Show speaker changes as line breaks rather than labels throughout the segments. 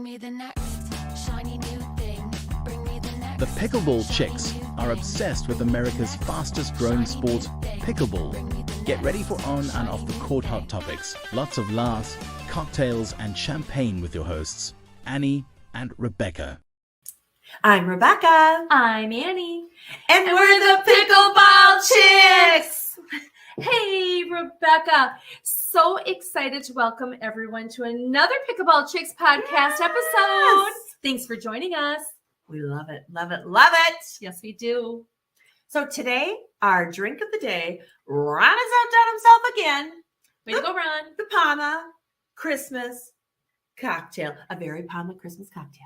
me the next shiny new thing. Bring me the next.
The Pickleball CHIX
shiny new
are
thing.
obsessed with America's fastest growing sport, pickleball. Get ready for on and off the court hot topics, lots of laughs, cocktails and champagne with your hosts, Annie and Rebecca.
I'm Rebecca.
I'm Annie.
And we're the Pickleball CHIX.
Hey, Rebecca. So excited to welcome everyone to another Pickleball CHIX podcast episode. Thanks for joining us.
We love it, love it, love it.
Yes, we do.
So today, our drink of the day, Ron has outdone himself again.
Way to go, Ron.
The Palma Christmas cocktail. A very Palma Christmas cocktail.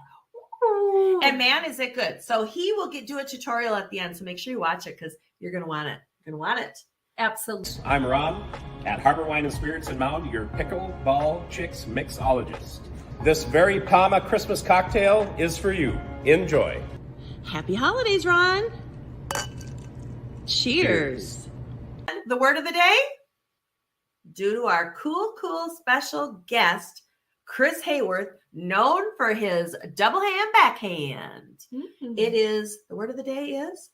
Ooh.
And man, is it good. So he will do a tutorial at the end. So make sure you watch it because you're going to want it. You're going to want it.
Absolutely.
I'm Ron at Harbor Wine and Spirits in Mound, your Pickleball CHIX mixologist. This very Palma Christmas cocktail is for you. Enjoy.
Happy holidays, Ron. Cheers. The word of the day, due to our cool special guest, Chris Haworth, known for his double hand backhand.
Mhm.
It is, the word of the day is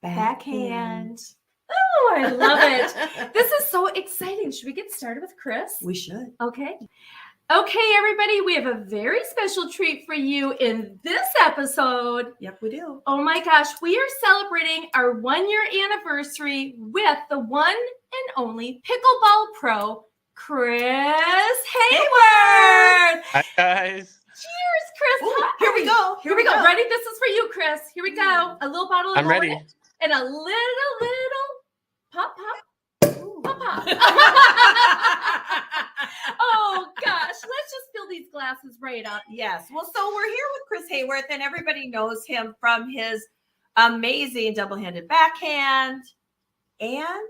Backhand. Oh, I love it. This is so exciting. Should we get started with Chris?
We should.
Okay. Okay, everybody, we have a very special treat for you in this episode.
Yep, we do.
Oh my gosh, we are celebrating our 1-year anniversary with the one and only pickleball pro, Chris Haworth.
Hi guys.
Cheers, Chris.
Ooh,
Hi.
here we go.
Here we go. Ready? This is for you, Chris. Here we go. A little bottle of
I'm ready.
orange and a little pop. Oh gosh, let's just fill these glasses right up.
Yes. Well, so we're here with Chris Haworth, and everybody knows him from his amazing double-handed backhand and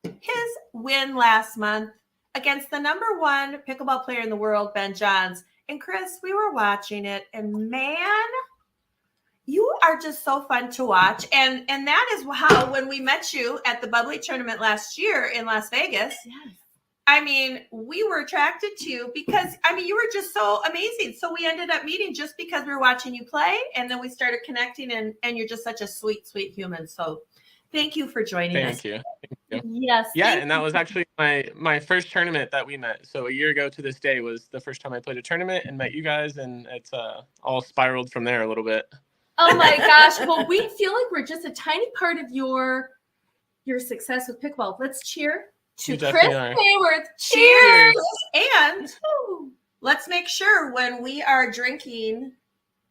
his win last month against the number one pickleball player in the world, Ben Johns. And Chris, we were watching it, and man, you are just so fun to watch. And that is how, when we met you at the Bubbly tournament last year in Las Vegas,
Yes.
I mean, we were attracted to you because, I mean, you were just so amazing. So we ended up meeting just because we were watching you play, and then we started connecting, and you're just such a sweet human. So thank you for joining us.
Thank you. Thank you.
Yes.
Yeah,
thank
and that
you.
was actually my first tournament that we met. So a year ago to this day was the first time I played a tournament and met you guys, and it's all spiraled from there a little bit.
Oh my gosh. Well, we feel like we're just a tiny part of your success with pickleball. Let's cheer to
You
Chris
definitely are.
Haworth.
Cheers.
Cheers.
And let's make sure when we are drinking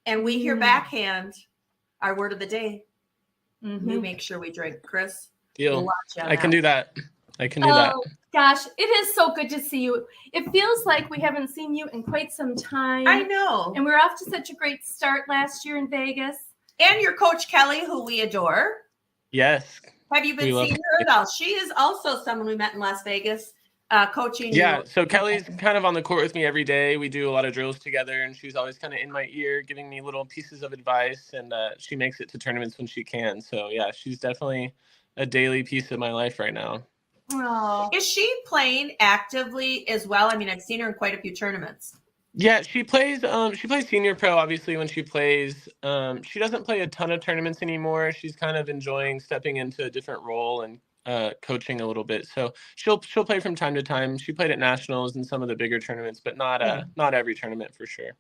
and we hear
Mm.
backhand, our word of the day,
Mhm.
we make sure we drink. Chris,
Deal.
we'll watch you on
I can
that.
do that. I can do that.
Oh gosh, it is so good to see you. It feels like we haven't seen you in quite some time.
I know.
And we're off to such a great start last year in Vegas.
And your coach, Kelly, who we adore.
Yes.
Have you been
We love
seeing her at all? She is also someone we met in Las Vegas, coaching.
Yeah.
you.
So Kelly's kind of on the court with me every day. We do a lot of drills together, and she's always kind of in my ear, giving me little pieces of advice. And she makes it to tournaments when she can. So yeah, she's definitely a daily piece of my life right now.
Oh,
Is she playing actively as well? I mean, I've seen her in quite a few tournaments.
Yeah, she plays senior pro obviously when she plays. She doesn't play a ton of tournaments anymore. She's kind of enjoying stepping into a different role and coaching a little bit. So she'll play from time to time. She played at nationals and some of the bigger tournaments, but not every tournament for sure.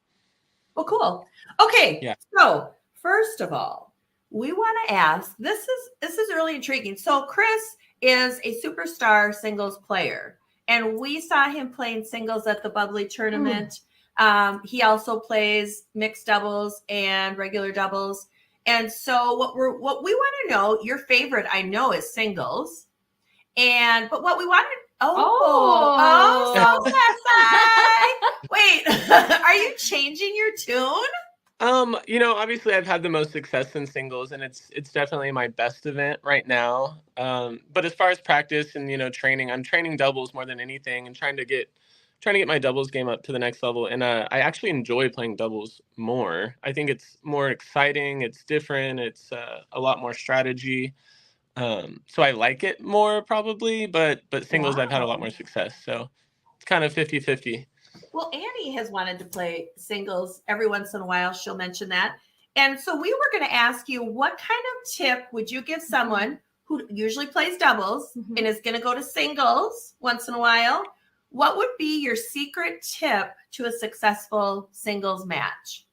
Well, cool. Okay.
Yeah.
So first of all, we want to ask, this is really intriguing. So Chris is a superstar singles player, and we saw him playing singles at the Bubbly tournament. He also plays mixed doubles and regular doubles. And so what we want to know, your favorite, I know, is singles. But what we want to so sassy. Wait, are you changing your tune?
Obviously I've had the most success in singles, and it's definitely my best event right now. But as far as practice and training, I'm training doubles more than anything and trying to get my doubles game up to the next level. And I actually enjoy playing doubles more. I think it's more exciting. It's different. It's a lot more strategy. So I like it more probably, but singles I've had a lot more success. So it's kind of 50-50.
Well, Annie has wanted to play singles every once in a while. She'll mention that. And so we were going to ask you, what kind of tip would you give someone who usually plays doubles
Mhm.
and is going to go to singles once in a while? What would be your secret tip to a successful singles match?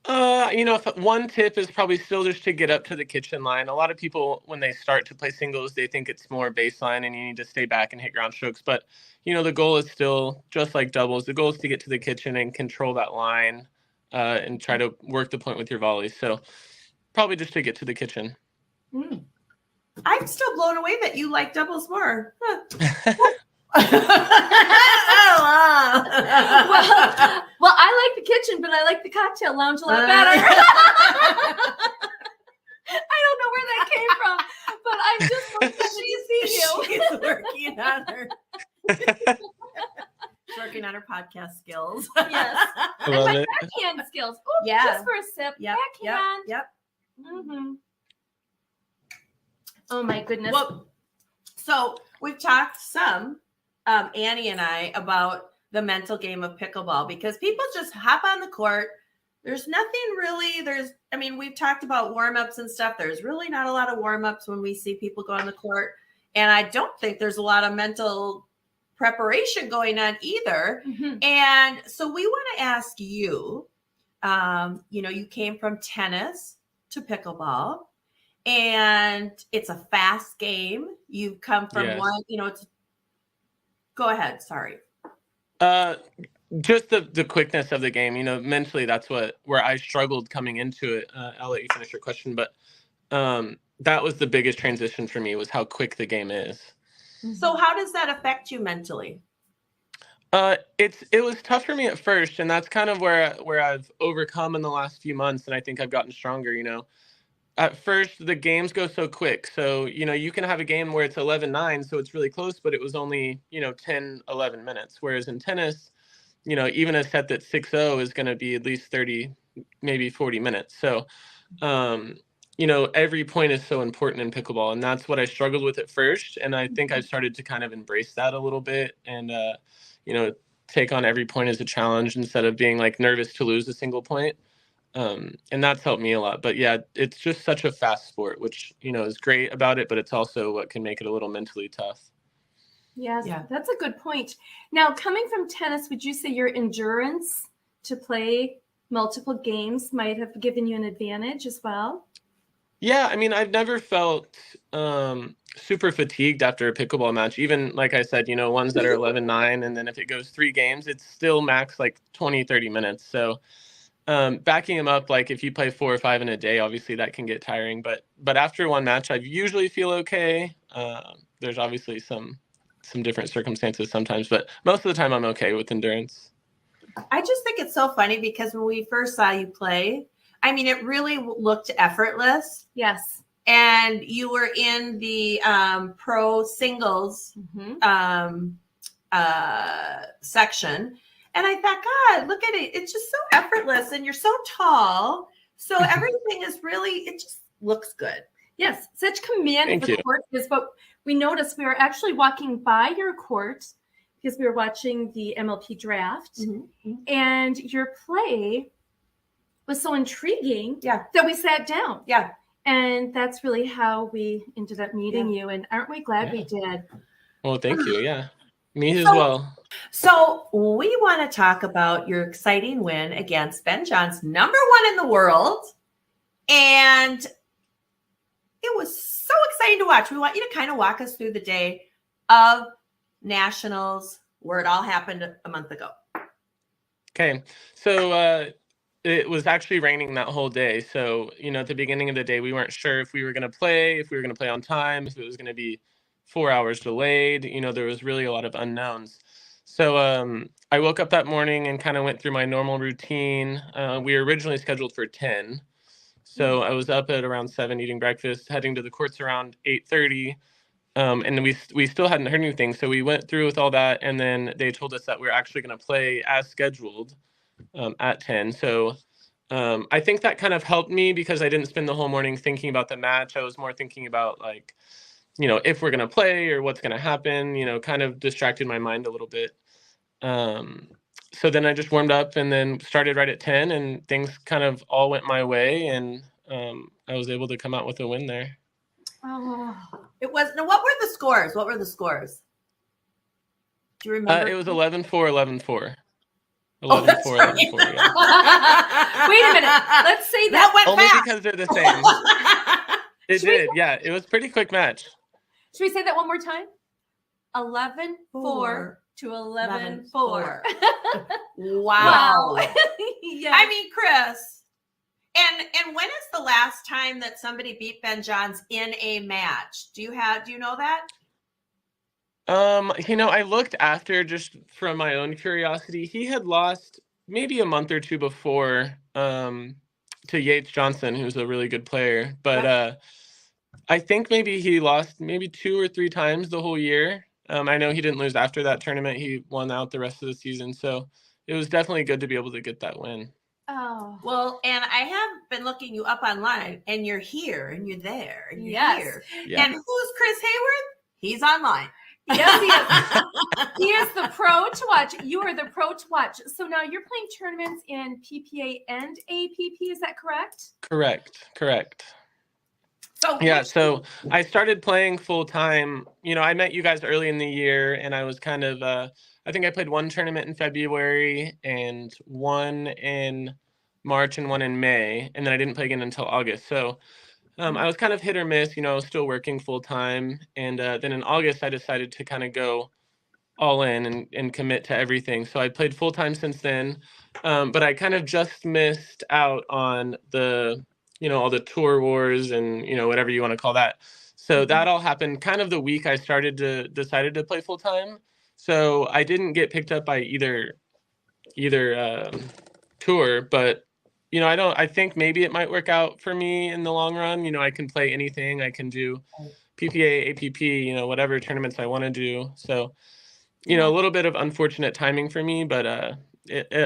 One tip is probably still just to get up to the kitchen line. A lot of people, when they start to play singles, they think it's more baseline and you need to stay back and hit ground strokes. But, the goal is still just like doubles. The goal is to get to the kitchen and control that line and try to work the point with your volleys. So probably just to get to the kitchen.
I'm still blown away that you like doubles more. Huh.
Well, I like the kitchen, but I like the cocktail lounge a lot better. I don't know where that came from, but I'm just so excited to see you.
She's working on her podcast skills.
Yes.
I
And
love
my
it.
backhand skills. Ooh,
Yeah.
Just for a sip. Backhand.
Yep.
Mm-hmm. Oh my goodness.
Well, so we've talked some, Annie and I, about the mental game of pickleball, because people just hop on the court. There's nothing really, we've talked about warm-ups and stuff. There's really not a lot of warm-ups when we see people go on the court. And I don't think there's a lot of mental preparation going on either.
Mhm.
And so we want to ask you, you came from tennis to pickleball, and it's a fast game. You've come from
Yes.
one, go ahead. Sorry.
Just the quickness of the game, mentally, that's where I struggled coming into it. I'll let you finish your question, but that was the biggest transition for me, was how quick the game is.
So how does that affect you mentally?
It was tough for me at first, and that's kind of where I've overcome in the last few months, and I think I've gotten stronger. At first the games go so quick, so you can have a game where it's 11-9, so it's really close, but it was only 10-11 minutes, whereas in tennis, even a set that's 6-0 is going to be at least 30, maybe 40 minutes. So every point is so important in pickleball, and that's what I struggled with at first, and I think I started to kind of embrace that a little bit, and take on every point as a challenge instead of being like nervous to lose a single point. And that's helped me a lot. But yeah, it's just such a fast sport, which is great about it, but it's also what can make it a little mentally tough.
Yes,
Yeah.
that's a good point. Now, coming from tennis, would you say your endurance to play multiple games might have given you an advantage as well?
Yeah, I've never felt super fatigued after a pickleball match. Even like I said, ones that are 11-9, and then if it goes 3 games, it's still max like 20-30 minutes. So backing them up, like if you play 4 or 5 in a day, obviously that can get tiring. But after one match, I usually feel okay. There's obviously some different circumstances sometimes, but most of the time I'm okay with endurance.
I just think it's so funny because when we first saw you play, it really looked effortless.
Yes.
And you were in the pro singles
Mhm.
section. And I thought, God, look at it. It's just so effortless, and you're so tall. So everything is really, it just looks good.
Yes, such command
Thank
of the
you.
court is what we noticed. We were actually walking by your court because we were watching the MLP draft, and your play was so intriguing
Yeah.
that we sat down.
Yeah.
And that's really how we ended up meeting you. And aren't we glad we did?
Well, thank you. Yeah, me as
So-
well.
So we want to talk about your exciting win against Ben John's #1 in the world. And it was so exciting to watch. We want you to kind of walk us through the day of nationals, where it all happened a month ago.
Okay, so it was actually raining that whole day. So, at the beginning of the day, we weren't sure if we were going to play, if we were going to play on time, if it was going to be 4 hours delayed. There was really a lot of unknowns. So I woke up that morning and kind of went through my normal routine. We were originally scheduled for 10. So I was up at around 7 eating breakfast, heading to the courts around 8:30. And we still hadn't heard anything. So we went through with all that. And then they told us that we're actually going to play as scheduled at 10. So I think that kind of helped me because I didn't spend the whole morning thinking about the match. I was more thinking about if we're going to play or what's going to happen, kind of distracted my mind a little bit. So then I just warmed up and then started right at 10, and things kind of all went my way, and I was able to come out with a win there.
Oh,
It was. Now, what were the scores? What were the scores? Do you remember?
It was 11-4, 11-4.
Oh,
11-4,
that's
11-4,
right.
yeah.
wait a minute. Let's say
That went
Only
fast.
because they're the same. It did, yeah. It was a pretty quick match.
Should we say that one more time? 11-4
4
to 11-4.
11-4.
Wow.
Wow.
Yeah.
I mean, Chris, and when is the last time that somebody beat Ben Johns in a match? Do you know that?
I looked after just from my own curiosity. He had lost maybe a month or two before to Yates Johnson, who's a really good player. But I think maybe he lost maybe 2 or 3 times the whole year. I know he didn't lose after that tournament. He won out the rest of the season. So it was definitely good to be able to get that win.
Oh.
Well, and I have been looking you up online, and you're here, and you're there, and you're
Yes.
here.
Yeah.
And who's Chris Haworth? He's online.
Yes, he is. He is the pro to watch. You are the pro to watch. So now you're playing tournaments in PPA and APP. Is that correct?
Correct.
So
Yeah, so I started playing full time. I met you guys early in the year, and I was kind of, I think I played 1 tournament in February and 1 in March and 1 in May, and then I didn't play again until August. So I was kind of hit or miss, I was still working full time. And then in August, I decided to kind of go all in and commit to everything. So I played full time since then, but I kind of just missed out on the all the tour wars and whatever you want to call that. So that all happened kind of the week I decided to play full time. So I didn't get picked up by either tour, but I think maybe it might work out for me in the long run. I can play anything. I can do PPA, APP, whatever tournaments I want to do. So a little bit of unfortunate timing for me, but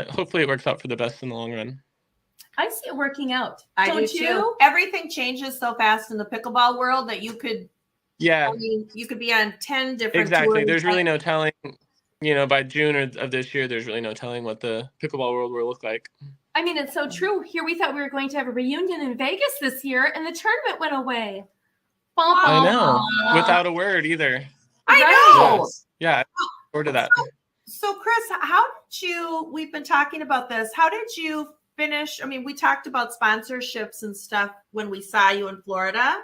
hopefully it works out for the best in the long run.
I see it working out.
I
Don't
do
you?
too. Everything changes so fast in the pickleball world that you could,
Yeah,
I mean, you could be on 10 different
exactly.
tours.
There's really no telling, by June of this year, there's really no telling what the pickleball world will look like.
I mean, it's so true. Here we thought we were going to have a reunion in Vegas this year, and the tournament went away. Bum,
I
bum,
know,
bum.
without a word either.
I
Right.
know.
Yeah, I look forward to that.
So Chris, we've been talking about this. How did you finish? I mean, we talked about sponsorships and stuff when we saw you in Florida.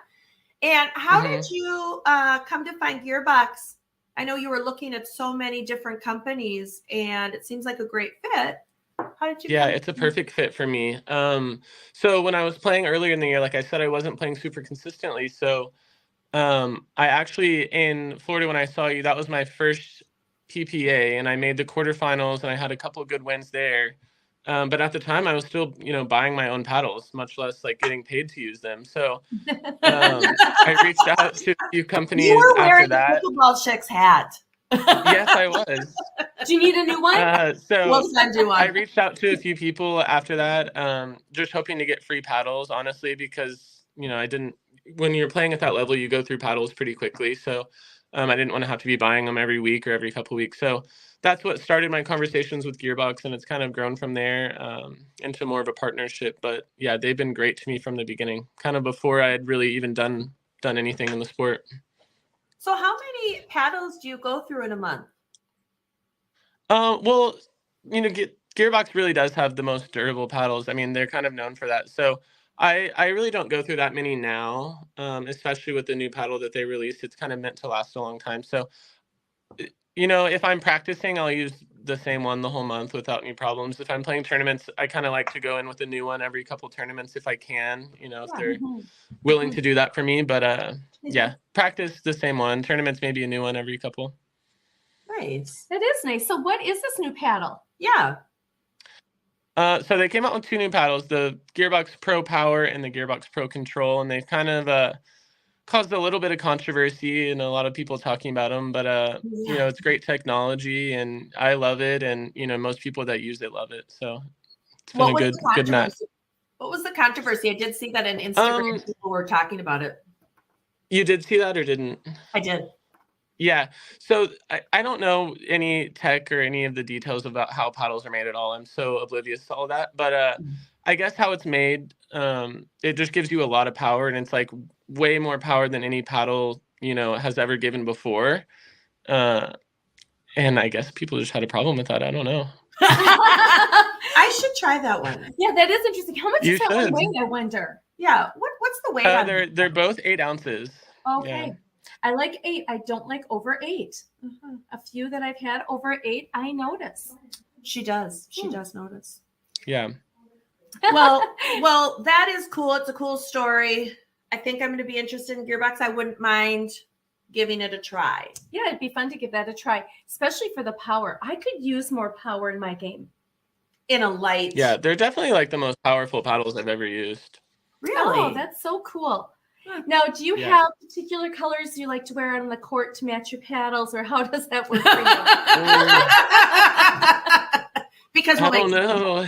And how did you come to find Gearbox? I know you were looking at so many different companies, and it seems like a great fit. How did you?
Yeah, it's a perfect fit for me. So when I was playing earlier in the year, like I said, I wasn't playing super consistently. So I actually, in Florida, when I saw you, that was my first PPA, and I made the quarterfinals, and I had a couple of good wins there. But at the time, I was still, buying my own paddles, much less like getting paid to use them. So I reached out to a few companies
You were
after
wearing
that.
the Pickleball CHIX hat.
Yes, I was.
Do you need a new one?
So
We'll send you
I
one.
reached out to a few people after that, just hoping to get free paddles, honestly, because, when you're playing at that level, you go through paddles pretty quickly. So I didn't want to have to be buying them every week or every couple of weeks. So that's what started my conversations with Gearbox, and it's kind of grown from there into more of a partnership. But yeah, they've been great to me from the beginning, kind of before I had really even done anything in the sport.
So how many paddles do you go through in a month?
Well, Gearbox really does have the most durable paddles. I mean, they're kind of known for that. So I really don't go through that many now, especially with the new paddle that they released. It's kind of meant to last a long time. So, if I'm practicing, I'll use the same one the whole month without any problems. If I'm playing tournaments, I kind of like to go in with a new one every couple tournaments if I can, if they're willing to do that for me. But yeah, practice the same one. Tournaments, maybe a new one every couple.
Nice.
That is nice. So what is this new paddle?
Yeah.
So they came out with 2 new paddles, the Gearbox Pro Power and the Gearbox Pro Control, and they've kind of caused a little bit of controversy and a lot of people talking about them. But it's great technology, and I love it, and most people that use it love it. So it's been a good match.
What was the controversy? I did see that on Instagram. People were talking about it.
You did see that or didn't?
I did.
Yeah. So I don't know any tech or any of the details about how paddles are made at all. I'm so oblivious to all that. But I guess how it's made, it just gives you a lot of power, and it's like way more power than any paddle, has ever given before. And I guess people just had a problem with that. I don't know.
I should try that one.
Yeah, that is interesting. How much
You
is that one
should.
weigh, I wonder?
Yeah. What's the weight on it?
They're both 8 ounces.
Okay.
Yeah.
I like 8. I don't like over 8. A few that I've had over 8, I notice.
She does. She does notice.
Yeah.
Well, that is cool. It's a cool story. I think I'm going to be interested in gearbox. I wouldn't mind giving it a try.
Yeah, it'd be fun to give that a try, especially for the power. I could use more power in my game.
In a light.
Yeah, they're definitely like the most powerful paddles I've ever used.
Really?
Oh, that's so cool. Now, do you have particular colors you like to wear on the court to match your paddles, or how does that work for you?
Because
I don't know.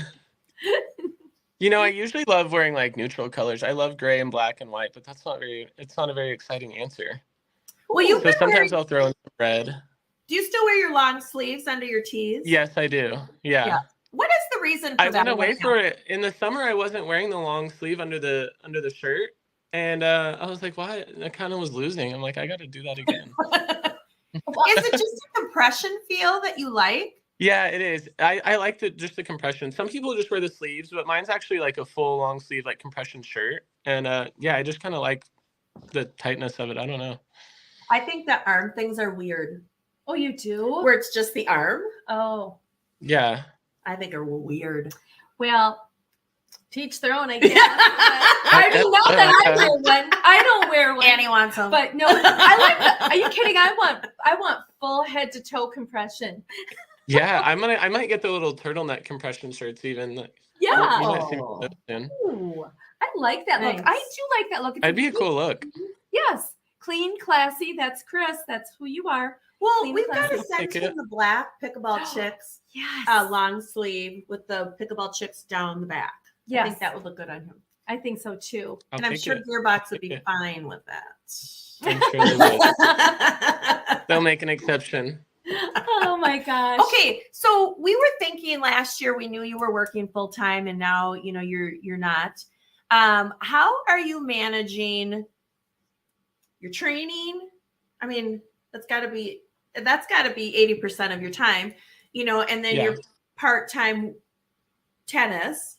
I usually love wearing like neutral colors. I love gray and black and white, but it's not a very exciting answer.
Well,
So sometimes I'll throw in some red.
Do you still wear your long sleeves under your tees?
Yes, I do. Yeah.
What is the reason for
I
that?
went away for it. In the summer, I wasn't wearing the long sleeve under the shirt. And I was like, why? I kind of was losing. I'm like, I got to do that again.
Is it just a compression feel that you like?
Yeah, it is. I like just the compression. Some people just wear the sleeves, but mine's actually like a full long sleeve, like compression shirt. And I just kind of like the tightness of it. I don't know.
I think the arm things are weird.
Oh, you do?
Where it's just the arm?
Oh.
Yeah.
I think are weird.
Well, teach their own, I guess. I mean, not that I wear one. I don't wear one.
Annie wants them.
But no, I like that. Are you kidding? I want full head to toe compression.
Yeah, I might get the little turtleneck compression shirts even.
Yeah.
You might see me with those soon.
Ooh, I like that look.
Nice.
I do like that look.
That'd be a cool look.
Yes. Clean, classy. That's Chris. That's who you are.
Well,
Clean
we've got to
classy.
send him the black Pickleball CHIX
Yes.
long sleeve with the Pickleball CHIX down the back.
Yes.
I think that would look good on him.
I think so too.
And I'm sure Gearbox would be fine with that.
I'm sure they will. They'll make an exception.
Oh my gosh.
Okay, so we were thinking last year we knew you were working full time, and now you're not. How are you managing your training? I mean, that's got to be 80% of your time, and then your part-time tennis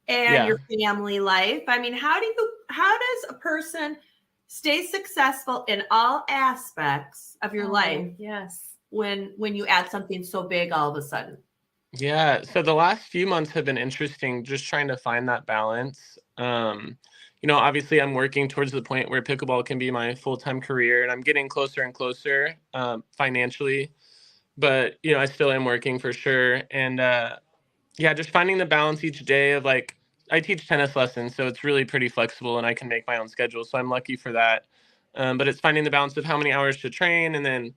and your family life. I mean, how does a person stay successful in all aspects of your life?
Yes.
When you add something so big all of a sudden.
Yeah. So the last few months have been interesting, just trying to find that balance. Obviously I'm working towards the point where pickleball can be my full-time career, and I'm getting closer and closer financially, but I still am working for sure. And just finding the balance each day of like, I teach tennis lessons, so it's really pretty flexible and I can make my own schedule. So I'm lucky for that. But it's finding the balance of how many hours to train, and then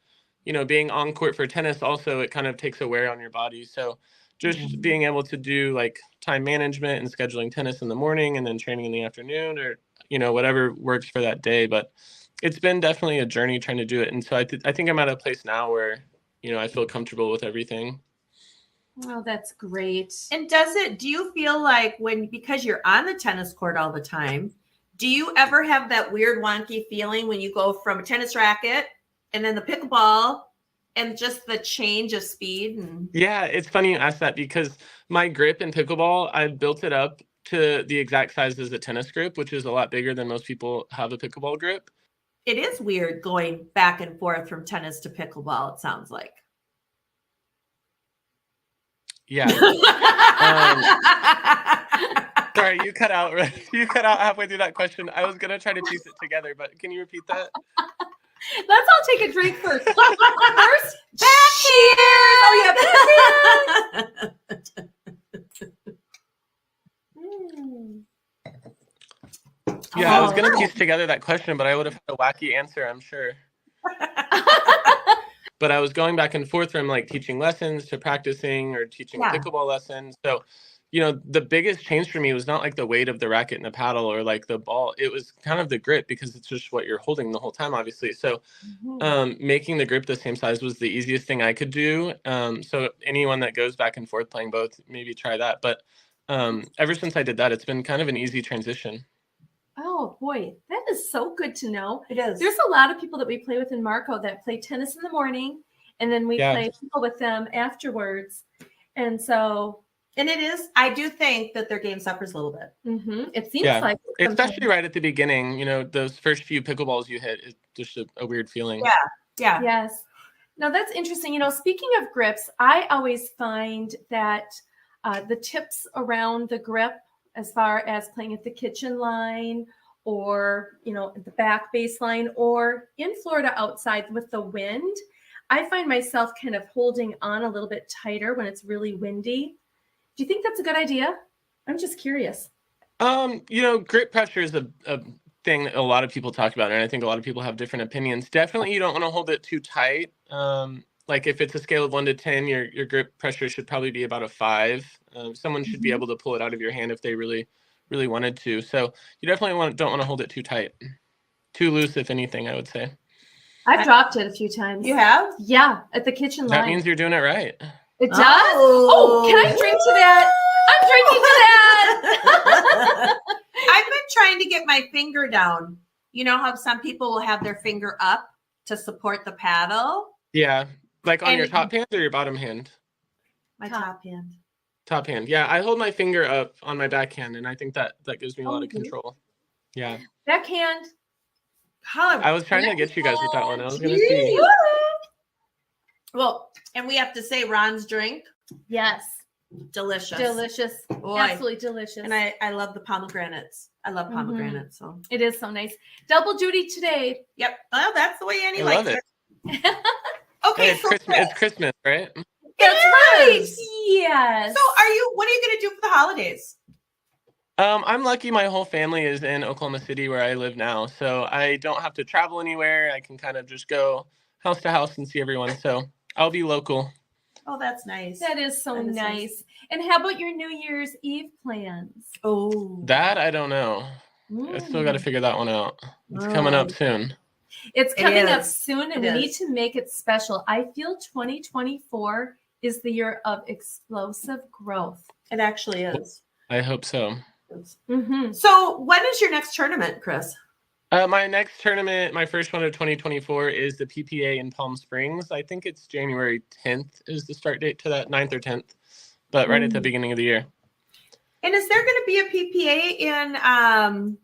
being on court for tennis also, it kind of takes a wear on your body. So just being able to do like time management and scheduling tennis in the morning and then training in the afternoon, or, whatever works for that day. But it's been definitely a journey trying to do it. And so I think I'm at a place now where, I feel comfortable with everything.
Oh, that's great.
And do you feel like because you're on the tennis court all the time, do you ever have that weird wonky feeling when you go from a tennis racket and then the pickleball and just the change of speed?
Yeah, it's funny you ask that, because my grip in pickleball, I've built it up to the exact size as a tennis grip, which is a lot bigger than most people have a pickleball grip.
It is weird going back and forth from tennis to pickleball, it sounds like.
Yeah. Sorry, you cut out. You cut out halfway through that question. I was gonna try to piece it together, but can you repeat that?
Let's all take a drink first. First, cheers! Oh yeah.
Yeah, I was gonna piece together that question, but I would have had a wacky answer, I'm sure. But I was going back and forth from like teaching lessons to practicing or teaching a pickleball lesson. So, you know, the biggest change for me was not like the weight of the racket and the paddle or like the ball. It was kind of the grip, because it's just what you're holding the whole time, obviously. So making the grip the same size was the easiest thing I could do. So anyone that goes back and forth playing both, maybe try that. But ever since I did that, it's been kind of an easy transition.
Oh boy, that is so good to know.
It is.
There's a lot of people that we play with in Marco that play tennis in the morning, and then we play pickle with them afterwards. And so,
and it is, I do think that their game suffers a little bit.
It seems like it
especially right at the beginning, you know, those first few pickleballs you hit, it's just a weird feeling.
Yeah.
Yes. No, that's interesting. You know, speaking of grips, I always find that the tips around the grip, as far as playing at the kitchen line or, you know, at the back baseline, or in Florida outside with the wind, I find myself kind of holding on a little bit tighter when it's really windy. Do you think that's a good idea? I'm just curious.
You know, grip pressure is a thing that a lot of people talk about, and I think a lot of people have different opinions. Definitely, you don't want to hold it too tight. Like if it's a scale of 1 to 10, your grip pressure should probably be about a 5. Someone should be able to pull it out of your hand if they really, really wanted to. So you definitely don't want to hold it too tight. Too loose, if anything, I would say.
I've dropped it a few times.
You have?
Yeah, at the kitchen line.
That means you're doing it right.
It does? Oh, can I drink to that? I'm drinking to that.
I've been trying to get my finger down. You know how some people will have their finger up to support the paddle?
Yeah. Like on your top hand or your bottom hand?
My top hand.
Top hand. Yeah, I hold my finger up on my backhand, and I think that gives me a lot of control. Yeah.
Backhand.
I was trying to get you guys with that one. I was going to see.
Well, and we have to say Ron's drink.
Yes.
Delicious.
Delicious.
Boy.
Absolutely delicious.
And I love the pomegranates. I love pomegranates. So
it is so nice. Double duty today.
Yep. Well, that's the way Annie
I
likes
love
it. Okay,
Hey, it's Christmas, right?
That's right. Yes.
So what are you going to do for the holidays?
I'm lucky my whole family is in Oklahoma City where I live now. So I don't have to travel anywhere. I can kind of just go house to house and see everyone. So I'll be local.
Oh, that's nice.
That is so nice. And how about your New Year's Eve plans?
Oh,
That I don't know. I still got to figure that one out. It's coming up soon.
It's coming up soon, and we need to make it special. I feel 2024 is the year of explosive growth.
it actually is.
I hope so.
So when is your next tournament, Chris?
My next tournament, my first one of 2024, is the PPA in Palm Springs. I think it's January 10th is the start date to that, 9th or 10th, but right at the beginning of the year.
And is there going to be a PPA in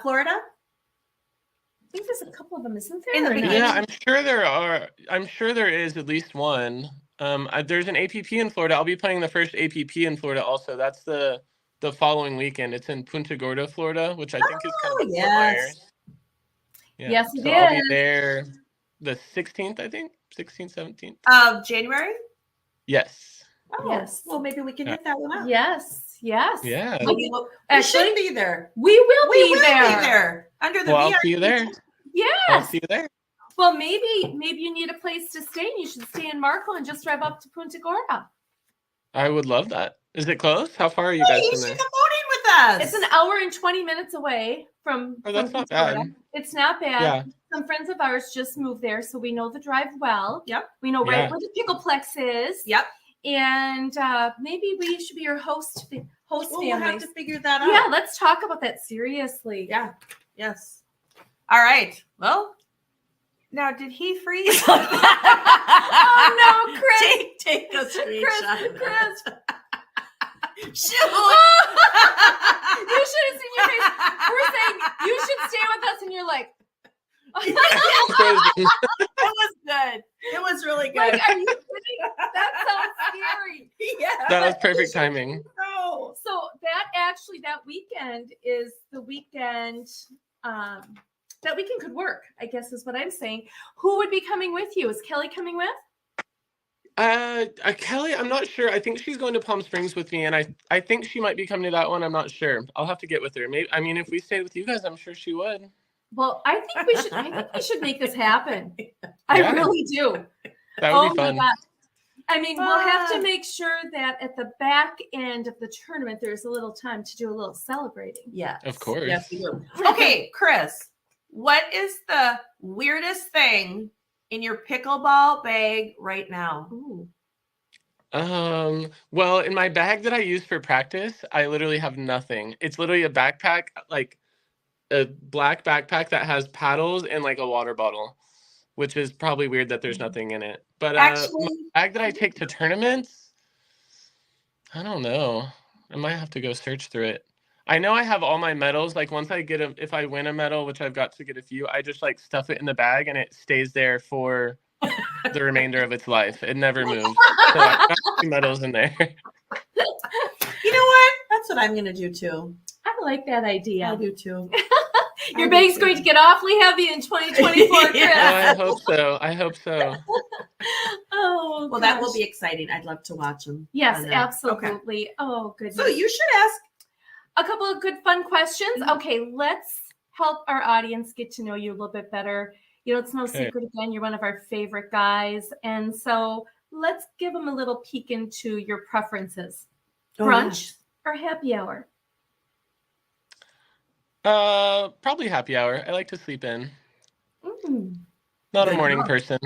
Florida?
I think there's a couple of them, isn't there?
Yeah, I'm sure there are. I'm sure there is at least one. There's an APP in Florida. I'll be playing the first APP in Florida also. That's the following weekend. It's in Punta Gorda, Florida, which I think is kind of
yes.
Yeah.
Yes, it
so
is.
I'll be there the 16th, I think. 16th, 17th.
Of January?
Yes.
Oh,
yes.
Well, maybe we can hit that one up.
Yes. Yes.
Yeah.
We should be there.
We will be
there. Under the
Well, I'll
VIP.
see you there.
Yes.
I'll see you there.
Well, maybe you need a place to stay, and you should stay in Marco and just drive up to Punta Gorda.
I would love that. Is it close? How far are you guys
You
from
should
there?
come boating with us.
It's an hour and 20 minutes away from.
Oh, that's
from
not bad.
Florida. It's not bad.
Yeah.
Some friends of ours just moved there, so we know the drive well.
Yep.
We know right
Yeah.
where the Pickleplex is.
Yep.
And maybe we should be your host
We'll
family.
have to figure that out.
Yeah, let's talk about that seriously.
Yeah. Yes. All right. Well, now did he freeze? Oh
no, Chris!
Take a screenshot.
Chris.
Shoot.
You should have seen your face. We're saying you should stay with us, and you're like,
It was good. It was really good.
like, are you kidding? That sounds scary.
Yeah.
That was perfect timing.
No.
So that weekend is the weekend that weekend could work, I guess is what I'm saying. Who would be coming with you? Is Kelly coming with?
Kelly, I'm not sure. I think she's going to Palm Springs with me, and I think she might be coming to that one. I'm not sure. I'll have to get with her. Maybe. I mean, if we stayed with you guys, I'm sure she would.
Well, I think we should make this happen. I
Yeah.
really do.
That would be fun.
My God. I mean, we'll have to
Fun.
make sure that at the back end of the tournament, there's a little time to do a little celebrating.
Yes.
Of course.
Yes, we do. Okay, Chris, what is the weirdest thing in your pickleball bag right now?
Ooh.
Well, in my bag that I use for practice, I literally have nothing. It's literally a backpack, like a black backpack that has paddles and like a water bottle, which is probably weird that there's nothing in it. But my
Actually,
bag that I take to tournaments, I don't know. I might have to go search through it. I know I have all my medals. Like once I get if I win a medal, which I've got to get a few, I just like stuff it in the bag and it stays there for the remainder of its life. It never moves. So I've got 2 medals in there.
you know what? That's what I'm going to do too.
I like that idea.
I do too.
Your bag's going to get awfully heavy in 2024, Chris.
Yeah.
I hope so. I hope so.
Oh,
Well, that will
gosh.
be exciting. I'd love to watch them.
Yes,
Okay.
absolutely. Oh, goodness.
So you should ask.
A couple of good fun questions.
Mhm.
Okay, let's help our audience get to know you a little bit better. You know, it's no
Okay.
secret again, you're one of our favorite guys. And so let's give them a little peek into your preferences. Brunch or happy hour?
Probably happy hour. I like to sleep in. Not a
Good
morning
call.
person.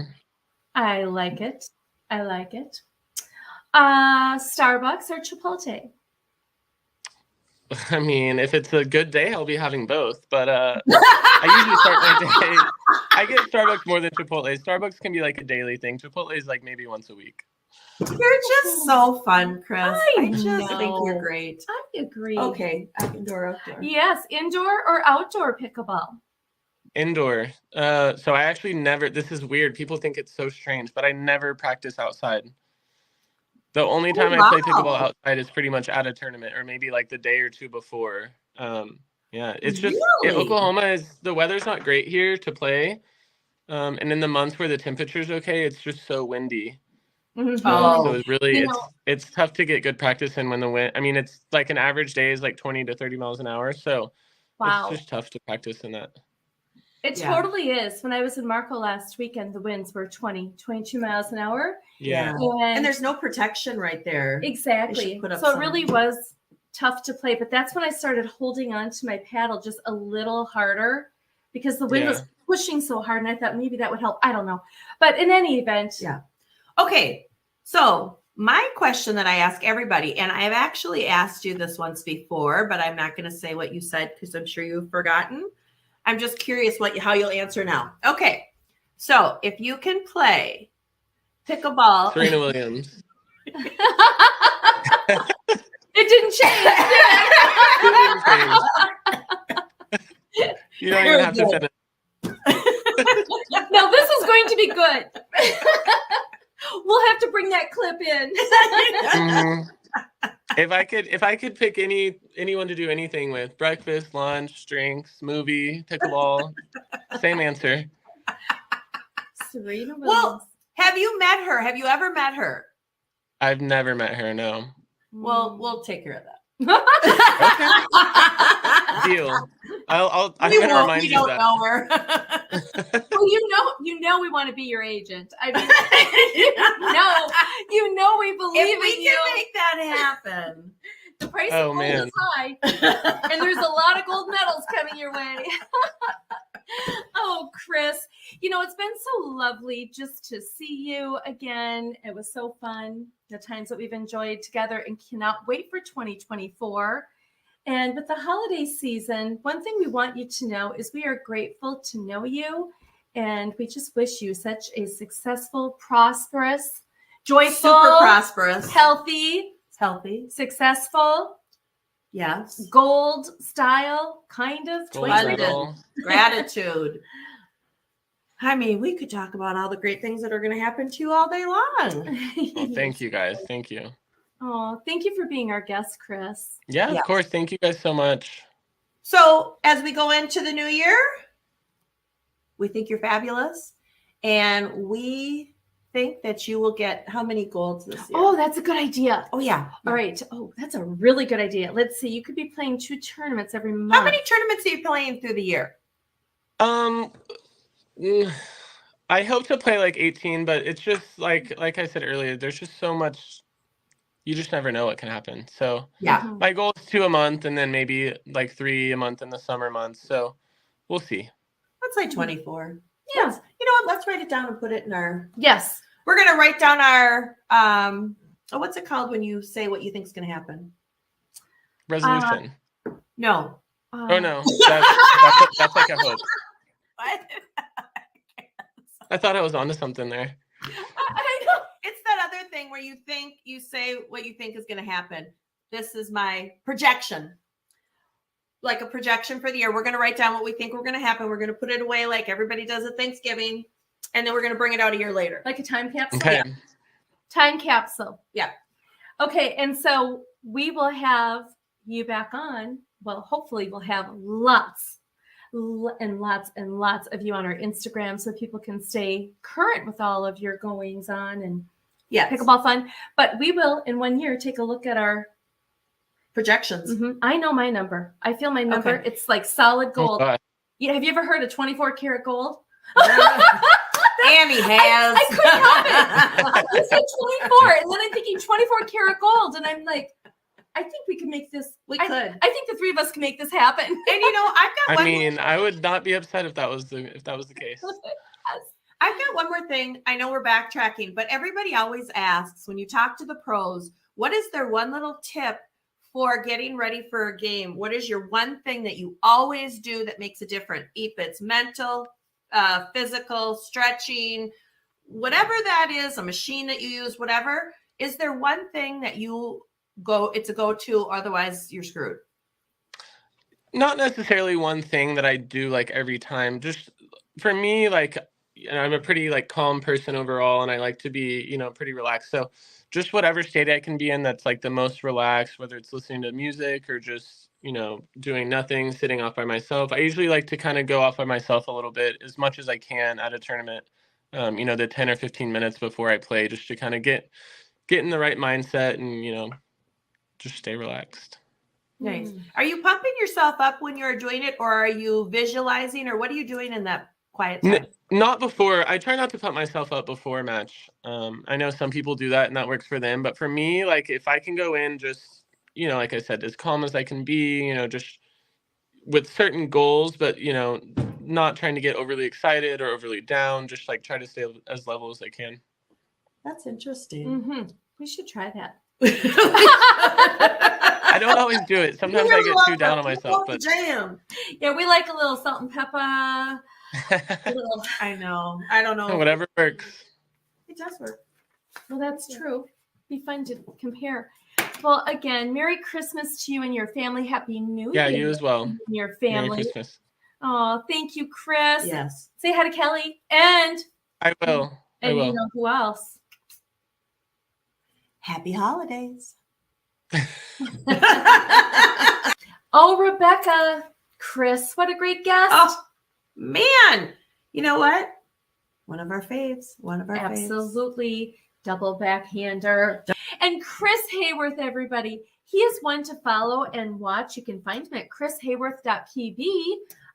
I like it. I like it. Starbucks or Chipotle?
I mean, if it's a good day, I'll be having both. But I usually start my day. I get Starbucks more than Chipotle. Starbucks can be like a daily thing. Chipotle is like maybe once a week.
You're just so fun, Chris.
I
just think you're
know.
great.
I agree.
Okay, indoor, outdoor.
Yes, indoor or outdoor pickleball?
Indoor. So I actually never. This is weird. People think it's so strange, but I never practice outside. The only time I play pickleball
wow.
outside is pretty much at a tournament or maybe like the day or two before. Yeah, it's just
Really?
Oklahoma the weather's not great here to play. And in the months where the temperature's okay, it's just so windy.
Mhm.
So it's really
You know-
it's tough to get good practice in when the wind. I mean, it's like an average day is like 20 to 30 miles an hour. So
Wow.
it's just tough to practice in that.
It
Yeah.
totally is. When I was in Marco last weekend, the winds were 22 miles an hour.
Yeah.
And there's no protection right there.
exactly.
should put up
So it
some.
really was tough to play. But that's when I started holding on to my paddle just a little harder because the wind was
Yeah.
pushing so hard. And I thought maybe that would help. I don't know. But in any event,
Yeah. Okay, so my question that I ask everybody, and I've actually asked you this once before, but I'm not going to say what you said because I'm sure you've forgotten. I'm just curious how you'll answer now. Okay, so if you can play pickleball,
Serena Williams.
it didn't change.
You don't even have to finish.
No, this is going to be good. We'll have to bring that clip in.
Mhm. If I could pick anyone to do anything with, breakfast, lunch, drinks, movie, pickleball, same answer.
Serena Williams.
Well, have you met her? Have you ever met her?
I've never met her. No.
Well, we'll take care of that.
Deal. I'm
We
gonna
won't-
remind
we
you
don't
that.
know her.
Well, you know we want to be your agent. I mean, we believe
If we
in you.
can make that happen.
The price
Oh,
of gold
man.
is high, and there's a lot of gold medals coming your way. Oh, Chris, it's been so lovely just to see you again. It was so fun, the times that we've enjoyed together, and cannot wait for 2024. And with the holiday season, one thing we want you to know is we are grateful to know you, and we just wish you such a successful, prosperous, joyful,
Super prosperous.
healthy,
Healthy.
successful,
Yes.
gold style kind of
Gold
2020.
medal.
Gratitude. I mean, we could talk about all the great things that are going to happen to you all day long.
Well, thank you guys. Thank you.
Oh, thank you for being our guest, Chris.
Yeah,
Yeah.
of course. Thank you guys so much.
So, as we go into the new year, we think you're fabulous. And we think that you will get how many golds this year?
Oh, that's a good idea.
Oh, yeah.
All right. Oh, that's a really good idea. Let's see. You could be playing 2 tournaments every month.
How many tournaments are you playing through the year?
Mm, I hope to play like 18, but it's just like I said earlier, there's just so much. You just never know what can happen. So
Yeah.
Mhm.
my goal is 2 a month, and then maybe like 3 a month in the summer months. So we'll see.
Let's say 24.
Yeah.
You know what? Let's write it down and put it in our.
Yes.
We're gonna write down our what's it called when you say what you think is gonna happen?
Resolution.
No.
Oh no, that's like a hope.
What?
I thought I was onto something there.
I know.
It's that other thing where you say what you think is gonna happen. This is my projection. Like a projection for the year. We're gonna write down what we think we're gonna happen. We're gonna put it away like everybody does at Thanksgiving, and then we're gonna bring it out a year later.
Like a time capsule.
Okay.
Time capsule.
Yeah.
Okay, and so we will have you back on. Well, hopefully we'll have lots and lots of you on our Instagram so people can stay current with all of your goings on and
Yes.
pickleball fun. But we will in 1 year take a look at our
Projections.
I know my number. I feel my number.
Okay.
It's like solid
Oh,
gold.
God.
Yeah, have you ever heard of 24 karat gold?
Annie has.
I couldn't help it. You said 24, and then I'm thinking 24 karat gold, and I'm like, I think we can make this.
We
I
could.
think the three of us can make this happen.
And I've got
I
one.
mean, I would not be upset if that was the case.
I've got one more thing. I know we're backtracking, but everybody always asks when you talk to the pros, what is their one little tip for getting ready for a game? What is your one thing that you always do that makes a difference? If it's mental, physical, stretching, whatever that is, a machine that you use, whatever. Is there one thing that it's a go-to, otherwise you're screwed?
Not necessarily one thing that I do like every time. Just for me, like, I'm a pretty like calm person overall, and I like to be, pretty relaxed. So just whatever state I can be in that's like the most relaxed, whether it's listening to music or just, doing nothing, sitting off by myself. I usually like to kind of go off by myself a little bit as much as I can at a tournament, the 10 or 15 minutes before I play, just to kind of get in the right mindset and, just stay relaxed.
Nice. Are you pumping yourself up when you're doing it, or are you visualizing, or what are you doing in that quiet time?
Not before. I try not to pump myself up before a match. I know some people do that and that works for them, but for me, like if I can go in just, like I said, as calm as I can be, just with certain goals, but, not trying to get overly excited or overly down, just like try to stay as level as I can.
That's interesting.
We should try that.
I don't always do it. Sometimes I get too down on myself, but
Jam.
Yeah, we like a little salt and pepper.
I know. I don't know.
whatever works.
It does work.
Well, that's true. Be fun to compare. Well, again, Merry Christmas to you and your family. Happy New Year.
Yeah, you as well.
And your
Merry
family.
Christmas.
Oh, thank you, Chris.
Yes.
Say hi to Kelly. And
I will. I will.
you know who else?
Happy holidays.
Oh, Rebecca. Chris, what a great guest.
Oh, man. You know what? One of our faves.
Absolutely. Double backhander. And Chris Haworth, everybody. He is one to follow and watch. You can find him at chrishaworth.pb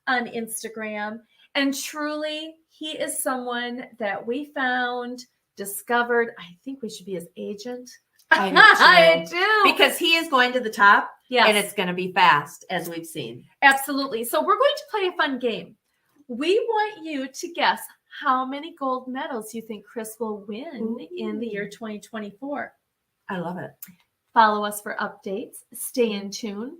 on Instagram. And truly, he is someone that we found, discovered. I think we should be his agent.
I do.
do.
Because he is going to the top.
Yes.
And it's going to be fast, as we've seen.
Absolutely. So we're going to play a fun game. We want you to guess how many gold medals you think Chris will win in the year 2024.
I love it.
Follow us for updates. Stay in tune.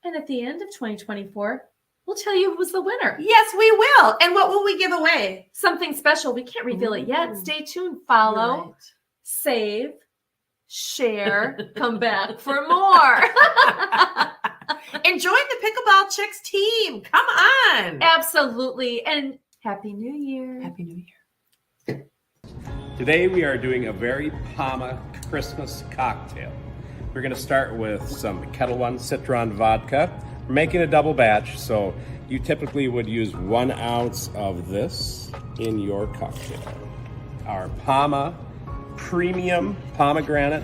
And at the end of 2024, we'll tell you who was the winner.
Yes, we will. And what will we give away?
Something special. We can't reveal it yet. Stay tuned. Follow, save, share, come back for more.
And join the Pickleball CHIX team. Come on.
Absolutely. And Happy New Year.
Happy New Year.
Today we are doing a very Palma Christmas cocktail. We're going to start with some Kettle One Citron vodka. We're making a double batch, so you typically would use 1 ounce of this in your cocktail. Our Palma Premium Pomegranate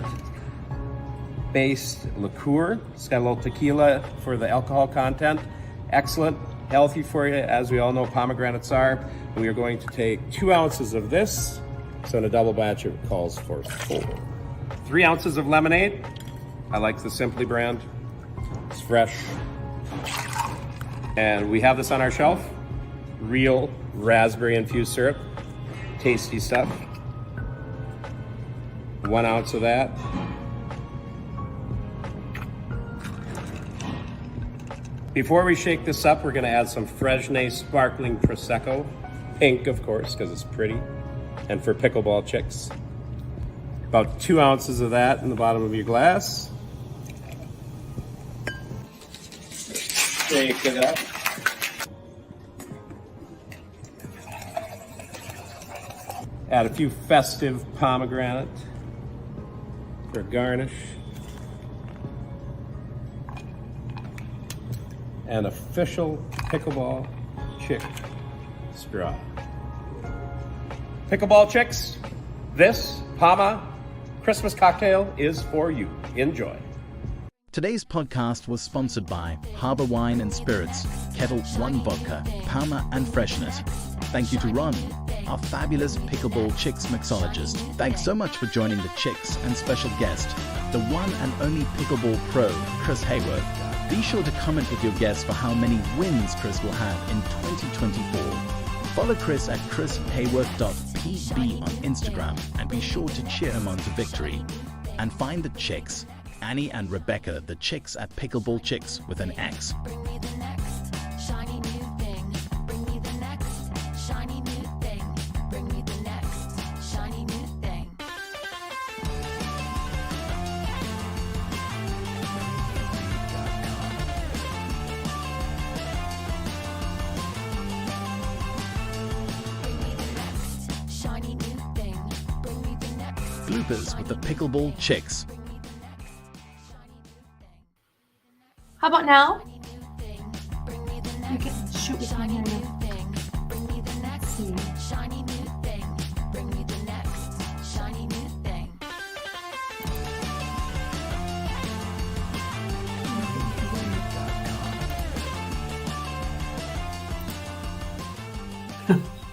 based liqueur. It's got a little tequila for the alcohol content. Excellent, healthy for you, as we all know pomegranates are. We are going to take 2 ounces of this. So in a double batch, it calls for 4. 3 ounces of lemonade. I like the Simply brand. It's fresh. And we have this on our shelf. Real raspberry infused syrup. Tasty stuff. 1 ounce of that. Before we shake this up, we're gonna add some Fresnay Sparkling Prosecco. Pink, of course, because it's pretty. And for Pickleball CHIX. About 2 ounces of that in the bottom of your glass. Shake it up. Add a few festive pomegranate for garnish. An official Pickleball CHIX straw. Pickleball CHIX, this PAMA Christmas cocktail is for you. Enjoy.
Today's podcast was sponsored by Harbor Wine and Spirits, Kettle One Vodka, Palmer and Freshness. Thank you to Ron, our fabulous Pickleball CHIX mixologist. Thanks so much for joining the CHIX and special guest, the one and only Pickleball pro, Chris Haworth. Be sure to comment with your guess for how many wins Chris will have in 2024. Follow Chris at chrishaworth.pb on Instagram and be sure to cheer him on to victory. And find the CHIX, Annie and Rebecca, the CHIX at Pickleball CHIX with an X.
Bring me the next shiny new thing. Bring me the next shiny new thing. Bring me the next shiny new thing. Bring me the next shiny new thing. Bring me the next.
Bloopers with the Pickleball CHIX.
How about now?
Bring me the
You
next
can shoot with my hand now.
thing. Bring me the next
See.
shiny new thing. Bring me the next shiny new thing.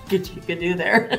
Good you could do there.